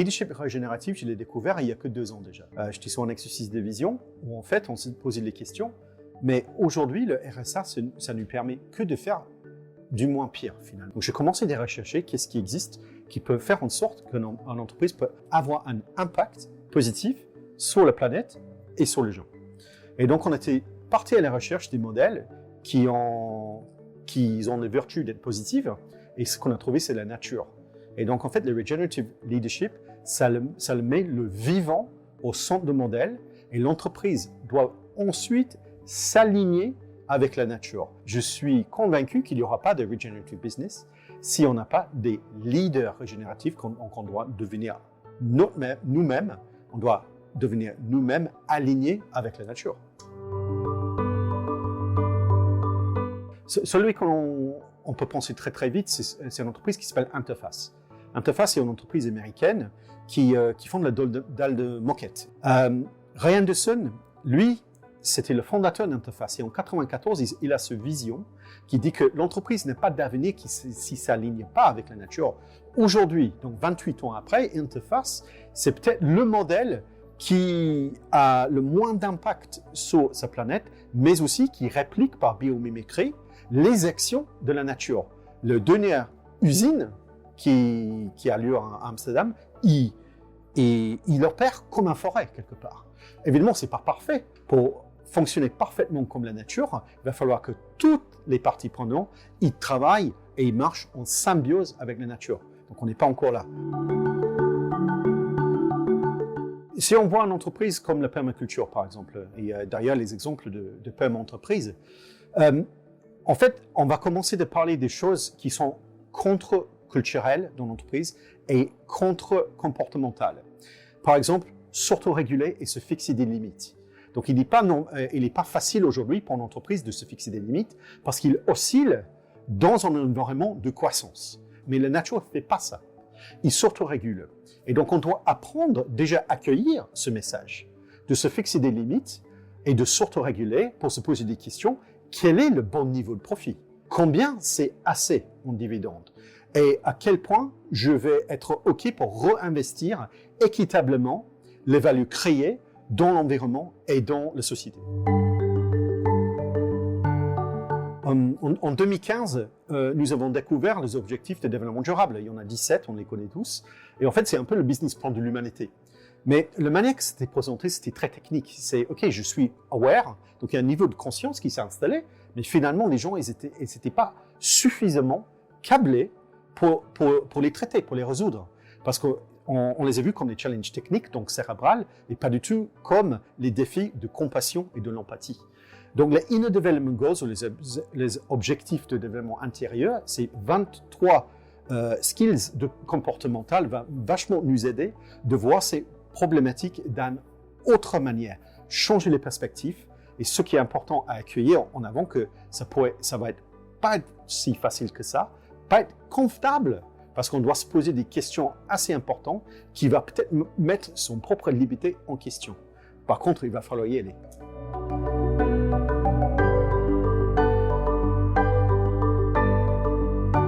leadership régénératif, je l'ai découvert il y a que 2 ans déjà. J'étais sur un exercice de vision où en fait on s'est posé les questions, mais aujourd'hui le RSA, ça ne nous permet que de faire du moins pire finalement. Donc j'ai commencé à rechercher qu'est-ce qui existe qui peut faire en sorte qu'une entreprise peut avoir un impact positif sur la planète et sur les gens. Et donc on était parti à la recherche des modèles qui ont les vertus d'être positives, et ce qu'on a trouvé c'est la nature. Et donc en fait le regenerative leadership, ça met le vivant au centre du modèle, et l'entreprise doit ensuite s'aligner avec la nature. Je suis convaincu qu'il n'y aura pas de regenerative business si on n'a pas des leaders régénératifs qu'on doit devenir nous-mêmes. On doit devenir nous-mêmes alignés avec la nature. Celui qu'on peut penser très très vite, c'est une entreprise qui s'appelle Interface. Interface est une entreprise américaine qui font de la dalle de moquette. Ray Anderson, lui, c'était le fondateur d'Interface. Et en 1994, il a cette vision qui dit que l'entreprise n'a pas d'avenir si ne s'aligne pas avec la nature. Aujourd'hui, donc 28 ans après, Interface, c'est peut-être le modèle qui a le moins d'impact sur sa planète, mais aussi qui réplique par biomimicrie les actions de la nature. La dernière usine qui a lieu à Amsterdam, il opère comme une forêt quelque part. Évidemment, c'est pas parfait. Pour fonctionner parfaitement comme la nature, il va falloir que toutes les parties prenantes y travaillent et ils marchent en symbiose avec la nature. Donc on n'est pas encore là. Si on voit une entreprise comme la permaculture, par exemple, et d'ailleurs les exemples de perma-entreprises, en fait, on va commencer de parler des choses qui sont contre-culturelles dans l'entreprise et contre-comportementales. Par exemple, s'auto-réguler et se fixer des limites. Donc, il n'est pas facile aujourd'hui pour une entreprise de se fixer des limites parce qu'il oscille dans un environnement de croissance. Mais la nature ne fait pas ça. Il s'auto-régule. Et donc, on doit apprendre déjà à accueillir ce message, de se fixer des limites et de s'auto-réguler pour se poser des questions. Quel est le bon niveau de profit? Combien c'est assez en dividende? Et à quel point je vais être OK pour réinvestir équitablement les valeurs créées dans l'environnement et dans la société. En 2015, nous avons découvert les objectifs de développement durable. Il y en a 17, on les connaît tous. Et en fait, c'est un peu le business plan de l'humanité. Mais la manière que c'était présenté, c'était très technique. C'est, OK, je suis aware, donc il y a un niveau de conscience qui s'est installé, mais finalement, les gens, ils n'étaient pas suffisamment câblés pour les traiter, pour les résoudre. Parce qu'on les a vus comme des challenges techniques, donc cérébrales, et pas du tout comme les défis de compassion et de l'empathie. Donc les Inner Development Goals, ou les objectifs de développement intérieur, c'est 23 skills comportementales, va vachement nous aider de voir ces problématiques d'une autre manière, changer les perspectives, et ce qui est important à accueillir en avant, que ça va pas être si facile que ça, pas être confortable, parce qu'on doit se poser des questions assez importantes qui va peut-être mettre son propre liberté en question. Par contre, il va falloir y aller.